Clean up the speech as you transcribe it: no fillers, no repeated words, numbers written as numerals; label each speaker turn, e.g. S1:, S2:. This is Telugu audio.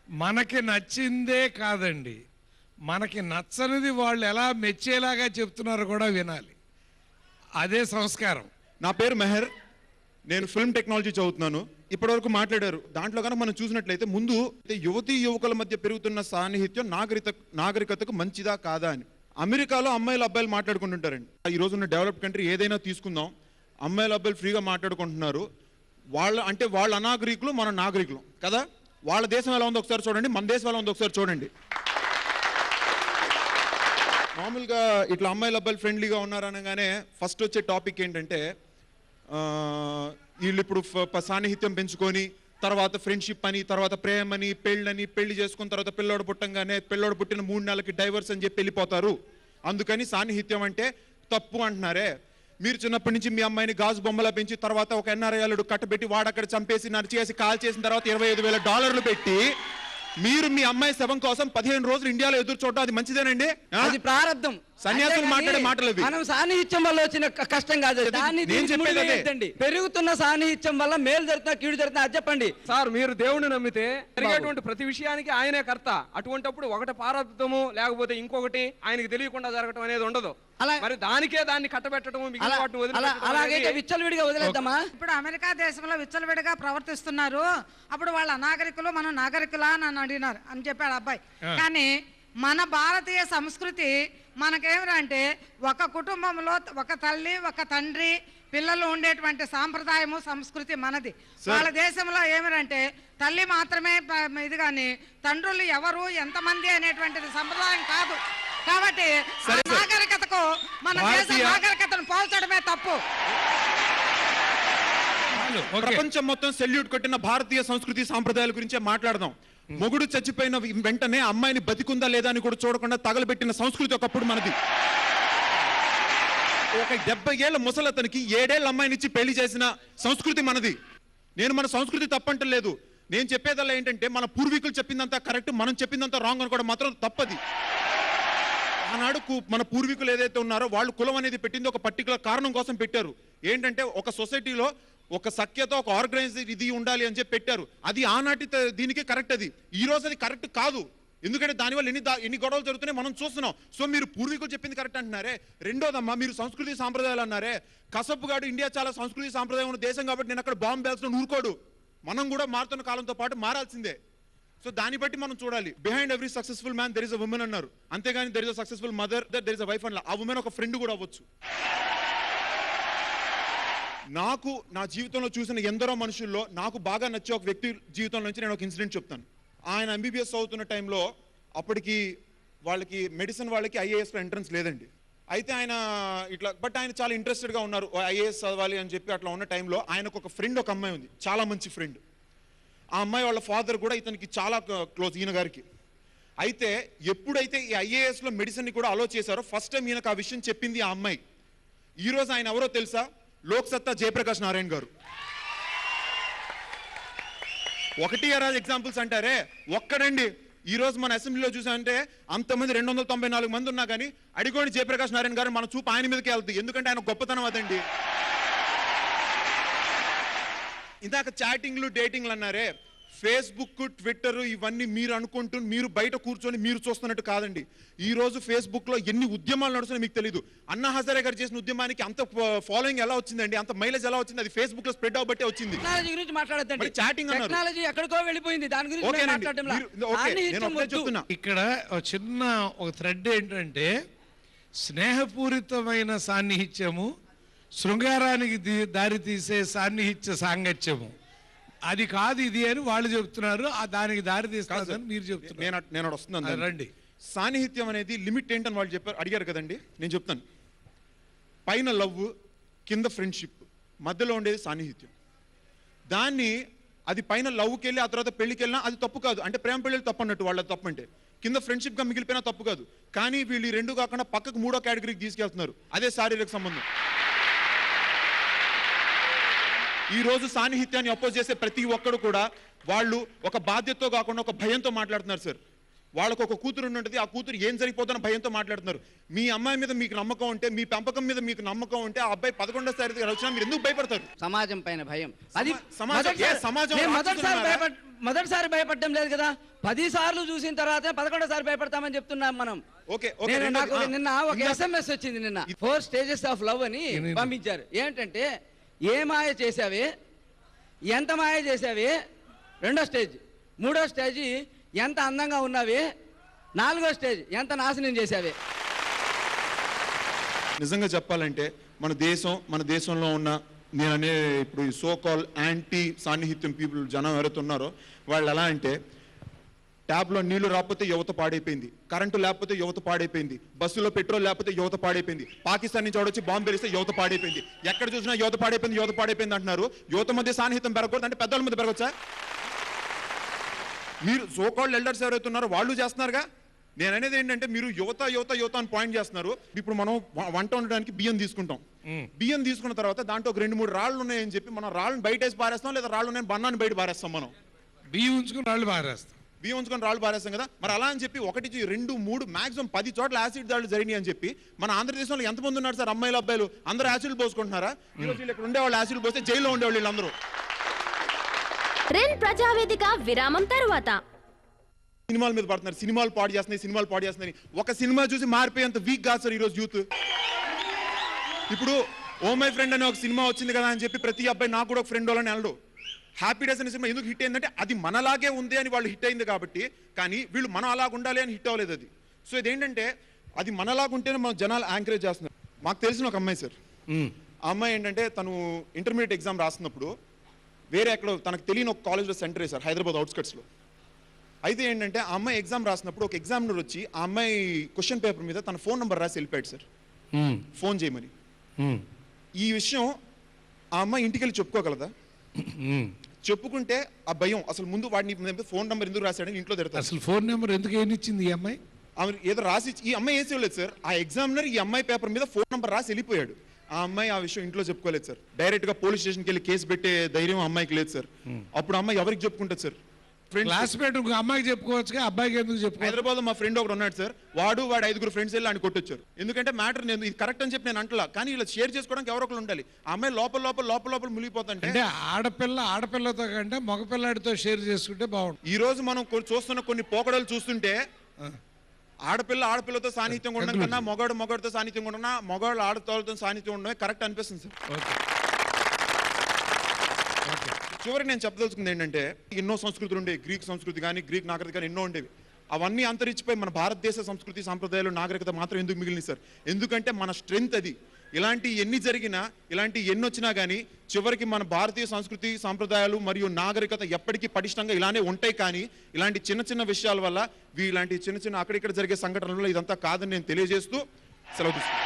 S1: మనకి నచ్చిందే కాదండి, మనకి నచ్చనిది వాళ్ళు ఎలా మెచ్చేలాగా చెప్తున్నారో కూడా వినాలి. అదే సంస్కారం.
S2: నా పేరు మెహర్, నేను ఫిల్మ్ టెక్నాలజీ చదువుతున్నాను. ఇప్పటివరకు మాట్లాడారు. దాంట్లో కనుక మనం చూసినట్లయితే ముందు యువతీ యువకుల మధ్య పెరుగుతున్న సాన్నిహిత్యం నాగరికతకు మంచిదా కాదా అని. అమెరికాలో అమ్మాయిలు అబ్బాయిలు మాట్లాడుకుంటుంటారండి. ఈ రోజున్న డెవలప్డ్ కంట్రీ ఏదైనా తీసుకుందాం, అమ్మాయిలు అబ్బాయిలు ఫ్రీగా మాట్లాడుకుంటున్నారు. వాళ్ళు అనాగరికులు, మన నాగరికులు కదా. వాళ్ళ దేశం ఎలా ఉందో ఒకసారి చూడండి, మన దేశం ఎలా ఉందో ఒకసారి చూడండి. మామూలుగా ఇట్లా అమ్మాయిలు అబ్బాయిలు ఫ్రెండ్లీగా ఉన్నారనగానే ఫస్ట్ వచ్చే టాపిక్ ఏంటంటే వీళ్ళు ఇప్పుడు సాన్నిహిత్యం పెంచుకొని తర్వాత ఫ్రెండ్షిప్ అని, తర్వాత ప్రేమని, పెళ్లి చేసుకున్న తర్వాత పిల్లోడు పుట్టిన 3 నెలలకి డైవర్స్ అని చెప్పి వెళ్ళిపోతారు. అందుకని సాన్నిహిత్యం అంటే తప్పు అంటున్నారే. మీరు చిన్నప్పటి నుంచి మీ అమ్మాయిని గాజు బొమ్మలా పెంచి తర్వాత ఒక ఎన్ఆర్ఐ అల్లుడు కట్టబెట్టి వాడక్కడ చంపేసి నరిచేసి కాల్ చేసిన తర్వాత $25,000 పెట్టి మీరు మీ అమ్మాయి శవం కోసం 15 రోజులు ఇండియాలో ఎదురు చూడటం అది మంచిదేనండి?
S3: అది ప్రారంభం.
S2: సన్యాసులు మాట్లాడే మాటలు అవి.
S3: మనం సాన్నిహిత్యం వల్ల వచ్చిన కష్టం కాదు. పెరుగుతున్న సాన్నిహిత్యం వల్ల మేలు జరుగుతున్నా కీడు జరుగుతున్నా అది చెప్పండి
S4: సార్. మీరు దేవుడిని నమ్మితే జరిగేటువంటి ప్రతి విషయానికి ఆయనే కర్త. అటువంటిప్పుడు ఒకటి ప్రారంభము లేకపోతే ఇంకొకటి ఆయనకి తెలియకుండా జరగటం అనేది ఉండదు. మరి దానికే దాన్ని కట్టబెట్టడం,
S3: అలాగే విచ్చలవిడిగా వదిలేద్దామా?
S5: ఇప్పుడు అమెరికా దేశంలో విచ్చలవిడిగా ప్రవర్తిస్తున్నారు. అప్పుడు వాళ్ళ అనాగరికులు, మనం నాగరికులా అని అడిగినారు అని చెప్పాడు అబ్బాయి. కానీ మన భారతీయ సంస్కృతి మనకేమిరంటే ఒక కుటుంబంలో ఒక తల్లి ఒక తండ్రి పిల్లలు ఉండేటువంటి సాంప్రదాయము సంస్కృతి మనది. వాళ్ళ దేశంలో ఏమిరంటే తల్లి మాత్రమే ఇది, కానీ తండ్రులు ఎవరు ఎంతమంది అనేటువంటిది సంప్రదాయం కాదు. కాబట్టి నాగరికతకు మన దేశ నాగరికతను పోల్చడమే తప్పు.
S2: ప్రపంచం మొత్తం సెల్యూట్ కొట్టిన భారతీయ సంస్కృతి సాంప్రదాయాల గురించే మాట్లాడదాం. మొగుడు చచ్చిపోయిన వెంటనే అమ్మాయిని బతికుందా లేదా అని కూడా చూడకుండా తగలబెట్టిన సంస్కృతి ఒకప్పుడు మనది. ఒక 70 ఏళ్ల ముసలతనికి 7 ఏళ్ల అమ్మాయిని ఇచ్చి పెళ్లి చేసిన సంస్కృతి మనది. నేను మన సంస్కృతి తప్పంటలేదు. నేను చెప్పేదల్లా ఏంటంటే మన పూర్వీకులు చెప్పిందంతా కరెక్ట్, మనం చెప్పిందంతా రాంగ్ అనుకోవడం మాత్రం తప్పది. ఆనాడు మన పూర్వీకులు ఏదైతే ఉన్నారో వాళ్ళు కులం అనేది పెట్టింది ఒక పర్టికులర్ కారణం కోసం పెట్టారు. ఏంటంటే ఒక సొసైటీలో ఒక సఖ్యత, ఒక ఆర్గనైజ్డ్ ఇది ఉండాలి అని చెప్పి పెట్టారు. అది ఆనాటి దీనికి కరెక్ట్. అది ఈ రోజు అది కరెక్ట్ కాదు. ఎందుకంటే దానివల్ల ఎన్ని గొడవలు జరుగుతున్నాయి మనం చూస్తున్నాం. సో మీరు పూర్వీకులు చెప్పింది కరెక్ట్ అంటున్నారే. రెండోదమ్మా, మీరు సంస్కృతి సాంప్రదాయాలు అన్నారే. కసబ్బుగాడు ఇండియా చాలా సంస్కృతి సాంప్రదాయం ఉన్న దేశం కాబట్టి నేను అక్కడ బాంబు బ్యాల్స్లో ఊరుకోడు. మనం కూడా మారుతున్న కాలంతో పాటు మారాల్సిందే. సో దాన్ని బట్టి మనం చూడాలి. Behind every successful man there is a women అన్నారు. అంతేగాని there is a successful mother, there is a wife అన్న. ఆ ఉమెన్ ఒక ఫ్రెండ్ కూడా అవ్వచ్చు. నాకు నా జీవితంలో చూసిన ఎందరో మనుషుల్లో నాకు బాగా నచ్చే ఒక వ్యక్తి జీవితంలో నుంచి నేను ఒక ఇన్సిడెంట్ చెప్తాను. ఆయన MBBS చదువుతున్న టైంలో అప్పటికి వాళ్ళకి మెడిసిన్ వాళ్ళకి IASలో ఎంట్రన్స్ లేదండి. అయితే ఆయన ఆయన చాలా ఇంట్రెస్టెడ్గా ఉన్నారు IAS చదవాలి అని చెప్పి. అట్లా ఉన్న టైంలో ఆయనకు ఒక ఫ్రెండ్, ఒక అమ్మాయి ఉంది, చాలా మంచి ఫ్రెండ్. ఆ అమ్మాయి వాళ్ళ ఫాదర్ కూడా ఇతనికి చాలా క్లోజ్, ఈయన గారికి. అయితే ఎప్పుడైతే ఈ IASలో మెడిసిన్ని కూడా అలో చేశారో ఫస్ట్ టైం ఈయనకు ఆ విషయం చెప్పింది ఆ అమ్మాయి. ఈరోజు ఆయన ఎవరో తెలుసా? లోక్సత్తా జయప్రకాష్ నారాయణ గారు. 1 ఎగ్జాంపుల్స్ అంటారే, ఒక్కడండి. ఈ రోజు మన అసెంబ్లీలో చూసామంటే అంతమంది 294 మంది ఉన్నా కానీ అడిగోని జయప్రకాష్ నారాయణ గారు మన చూపు ఆయన మీదకి వెళ్తుంది. ఎందుకంటే ఆయన గొప్పతనం అదండి. ఇందాక చాటింగ్లు డేటింగ్లు అన్నారే, ఫేస్బుక్ ట్విట్టర్ ఇవన్నీ మీరు అనుకుంటూ మీరు బయట కూర్చొని మీరు చూస్తున్నట్టు కాదండి. ఈ రోజు ఫేస్బుక్ లో ఎన్ని ఉద్యమాలు నడుస్తున్నాయి మీకు తెలియదు. అన్నా హజారే గారు చేసిన ఉద్యమానికి అంత ఫాలోయింగ్ ఎలా వచ్చిందండి, అంత మైలేజ్ ఎలా వచ్చింది? అది ఫేస్బుక్ లో స్ప్రెడ్ అవబట్టే వచ్చింది. చాటింగ్
S1: ఇక్కడ చిన్న ఒక థ్రెడ్ ఏంటంటే స్నేహపూరితమైన సాన్నిహిత్యము, శృంగారానికి దారి తీసే సాన్నిహిత్య సాంగత్యము అది కాదు ఇది అని వాళ్ళు చెప్తున్నారు. దానికి దారి తీస్తారని మీరు చెప్తున్నారు.
S2: నేను వస్తున్నాను
S1: రండి.
S2: సాన్నిహిత్యం అనేది లిమిట్ ఏంటని వాళ్ళు అడిగారు కదండి. నేను చెప్తాను. పైన లవ్, కింద ఫ్రెండ్షిప్, మధ్యలో ఉండేది సాన్నిహిత్యం. దాన్ని అది పైన లవ్కి వెళ్ళి ఆ తర్వాత పెళ్లికి వెళ్ళినా అది తప్పు కాదు. అంటే ప్రేమ పెళ్ళిళ్ళు తప్పు అన్నట్టు వాళ్ళ తప్పు. అంటే కింద ఫ్రెండ్షిప్గా మిగిలిపోయినా తప్పు కాదు. కానీ వీళ్ళు 2 కాకుండా పక్కకు 3వ కేటగిరీకి తీసుకెళ్తున్నారు. అదే శారీరక సంబంధం. ఈ రోజు సాన్నిహిత్యాన్ని అపోజ్ చేసే ప్రతి ఒక్కరు కూడా వాళ్ళు ఒక బాధ్యతతో కాకుండా ఒక భయంతో మాట్లాడుతున్నారు సార్. వాళ్ళకు ఒక కూతురు ఉంటుంది, ఆ కూతురు ఏం జరిగిపోతుందని భయంతో మాట్లాడుతున్నారు. మీ అమ్మాయి మీద మీకు నమ్మకం ఉంటే, మీ పెంపకం మీద మీకు నమ్మకం ఉంటే, ఆ అబ్బాయి 11వ తరగతి వచ్చినా మీరు ఎందుకు భయపడతారు?
S3: సమాజం పైన భయం. అది
S2: సమాజం- ఏ సమాజం
S3: మొదటిసారి భయపడడం లేదు కదా, 10 సార్లు చూసిన తర్వాత 11వ సారి భయపడతామని చెప్తున్నాం మనం.
S2: ఓకే
S3: నాకు నిన్న ఒక SMS వచ్చింది, నిన్న 4 స్టేజెస్ ఆఫ్ లవ్ అని పంపించారు. ఏంటంటే, ఏ మాయ చేసావే, ఎంత మాయ చేసావే, 2వ స్టేజ్. 3వ స్టేజ్ ఎంత అందంగా ఉన్నావే, 4వ స్టేజ్ ఎంత నాశనం చేసావే.
S2: నిజంగా చెప్పాలంటే మన దేశంలో ఉన్న నేననే ఇప్పుడు ఈ సో కాల్ యాంటీ సాన్నిహిత్యం పీపుల్ జనం ఎవరైతే ఉన్నారో వాళ్ళు ఎలా అంటే, ట్యాబ్లో నీళ్లు రాకపోతే యువత పాడైపోయింది, కరెంటు లేకపోతే యువత పాడైపోయింది, బస్సులో పెట్రోల్ లేకపోతే యువత పాడైపోయింది, పాకిస్తాన్ నుంచి వచ్చి బాంబు పెరిస్తే యువత పాడైపోయింది, ఎక్కడ చూసినా యువత పాడైపోయింది అంటున్నారు. యువత మధ్య సాన్నిహిత్యం పెరగకూడదు అంటే పెద్దవాళ్ళ మధ్య పెరగచ్చా? మీరు సో కాల్డ్ ఎల్డర్స్ ఎవరైతే ఉన్నారో వాళ్ళు చేస్తున్నారుగా. నేను అనేది ఏంటంటే, మీరు యువత అని పాయింట్ చేస్తున్నారు. ఇప్పుడు మనం వంట వండడానికి బియ్యం తీసుకుంటాం. బియ్యం తీసుకున్న తర్వాత దాంట్లో ఒక 2-3 రాళ్ళు ఉన్నాయని చెప్పి మనం రాళ్ళని బయట వేసి పారేస్తాం, లేదా రాళ్ళు ఉన్నాయని బన్నాన్ని బయట పారేస్తాం. మనం
S1: బియ్యం ఉంచుకుని రాళ్ళు పారేస్తాం,
S2: బియ్యం ఉంచుకొని రాళ్ళు పారేస్తాం కదా. మరి అలా అని చెప్పి 1, 2, 3 మాక్సిమం 10 చోట్ల యాసిడ్ దాడులు జరిగినాయి అని చెప్పి మన ఆంధ్రదేశంలో ఎంతమంది ఉన్నారు సార్? అమ్మాయిలు అబ్బాయిలు అందరూ యాసిడ్ పోసుకుంటున్నారా? ఈరోజు వీళ్ళు ఇక్కడ ఉండేవాళ్ళు యాసిడ్ పోస్తే జైల్లో ఉండేవాళ్ళు వీళ్ళందరూ.
S6: ట్రెండ్ ప్రజావేదిక విరామం తరువాత
S2: సినిమాల మీద పడుతున్నారు, సినిమాలు పాడు చేస్తున్నాయి. ఒక సినిమా చూసి మారిపోయేంత వీక్ కాదు సార్ ఈరోజు యూత్. ఇప్పుడు ఓ మై ఫ్రెండ్ అనే ఒక సినిమా వచ్చింది కదా అని చెప్పి ప్రతి అబ్బాయి నాకు కూడా ఒక ఫ్రెండ్ వాళ్ళని వెళ్ళడు. హ్యాపీ డేస్ అనే సినిమా ఎందుకు హిట్ అయిందంటే, అది మనలాగే ఉంది అని వాళ్ళు హిట్ అయింది కాబట్టి. కానీ వీళ్ళు మనం అలాగ ఉండాలి అని హిట్ అవ్వలేదు అది. సో ఇదేంటంటే, అది మనలాగుంటేనే మన జనాలు యాంకరేజ్ చేస్తున్నారు. మాకు తెలిసిన ఒక అమ్మాయి సార్, ఆ అమ్మాయి ఏంటంటే తను ఇంటర్మీడియట్ ఎగ్జామ్ రాస్తున్నప్పుడు వేరే ఎక్కడో తనకు తెలియని ఒక కాలేజ్లో సెంటర్ వేశారు హైదరాబాద్ అవుట్స్కట్స్లో. అయితే ఏంటంటే, ఆ అమ్మాయి ఎగ్జామ్ రాసినప్పుడు ఒక ఎగ్జామినర్ వచ్చి ఆ అమ్మాయి క్వశ్చన్ పేపర్ మీద తన ఫోన్ నెంబర్ రాసి వెళ్ళిపోయాడు సార్, ఫోన్ చేయమని. ఈ విషయం ఆ అమ్మాయి ఇంటికి వెళ్ళి చెప్పుకోగలదా? చెప్పుకుంటే ఆ భయం, అసలు ముందు వాడిని ఫోన్ నెంబర్ ఎందుకు రాశాడని ఇంట్లో తిడతారు.
S1: అసలు ఫోన్ నెంబర్ ఎందుకు ఏనిచ్చింది ఈ అమ్మాయి?
S2: ఆమె ఏదో రాసి, ఈ అమ్మాయి వేసి వెళ్ళలేదు సార్. ఆ ఎగ్జామినర్ ఈ అమ్మాయి పేపర్ మీద ఫోన్ నెంబర్ రాసి వెళ్ళిపోయాడు. ఆ అమ్మాయి ఆ విషయం ఇంట్లో చెప్పుకోలేదు సార్. డైరెక్ట్ గా పోలీస్ స్టేషన్కి వెళ్ళి కేసు పెట్టే ధైర్యం అమ్మాయికి లేదు సార్. అప్పుడు అమ్మాయి ఎవరికి చెప్పుకుంటుంది సార్?
S1: క్లాస్మేట్ అమ్మాయికి చెప్పుకోవచ్చు, అబ్బాయికి ఎందుకు చెప్పుకో?
S2: హైదరాబాద్ మా ఫ్రెండ్ ఒకడు ఉన్నాడు సార్, వాడు 5 ఫ్రెండ్స్ వెళ్ళి ఆయన కొట్టొచ్చారు. ఎందుకంటే మ్యాటర్ నేను ఇది కరెక్ట్ అని చెప్పి నేను అంటలా, కానీ ఇలా షేర్ చేసుకోవడానికి ఎవరో ఒకరు ఉండాలి. ఆ అమ్మాయి లోపల మునిగిపోతుంటే,
S1: అంటే ఆడపిల్లతో కంటే మగపిల్లాడితో షేర్ చేసుకుంటే బాగుంటుంది.
S2: ఈ రోజు మనం చూస్తున్న కొన్ని పోకడలు చూస్తుంటే, ఆడపిల్లతో సాన్నిహిత్యం ఉండడం కన్నా మగాడితో సాన్నిహిత్యం ఉండడం, మగాళ్ళు ఆడపిల్లతో సాన్నిహిత్యం ఉండడమే కరెక్ట్ అనిపిస్తుంది సార్. చివరికి నేను చెప్పదలుచుకుంది ఏంటంటే, ఎన్నో సంస్కృతులు ఉండేవి, గ్రీక్ సంస్కృతి కానీ గ్రీక్ నాగరికత కానీ ఎన్నో ఉండేవి. అవన్నీ అంతరించిపోయి మన భారతదేశ సంస్కృతి సాంప్రదాయాలు నాగరికత మాత్రం ఎందుకు మిగిలింది సార్? ఎందుకంటే మన స్ట్రెంగ్త్ అది. ఇలాంటి ఎన్ని జరిగినా, ఇలాంటి ఎన్ని వచ్చినా కానీ చివరికి మన భారతీయ సంస్కృతి సాంప్రదాయాలు మరియు నాగరికత ఎప్పటికీ పటిష్టంగా ఇలానే ఉంటాయి. కానీ ఇలాంటి చిన్న విషయాల వల్ల, ఇలాంటి చిన్న అక్కడిక్కడ జరిగే సంఘటనల వల్ల ఇదంతా కాదని నేను తెలియజేస్తూ సెలవు తీసుకుంటాను.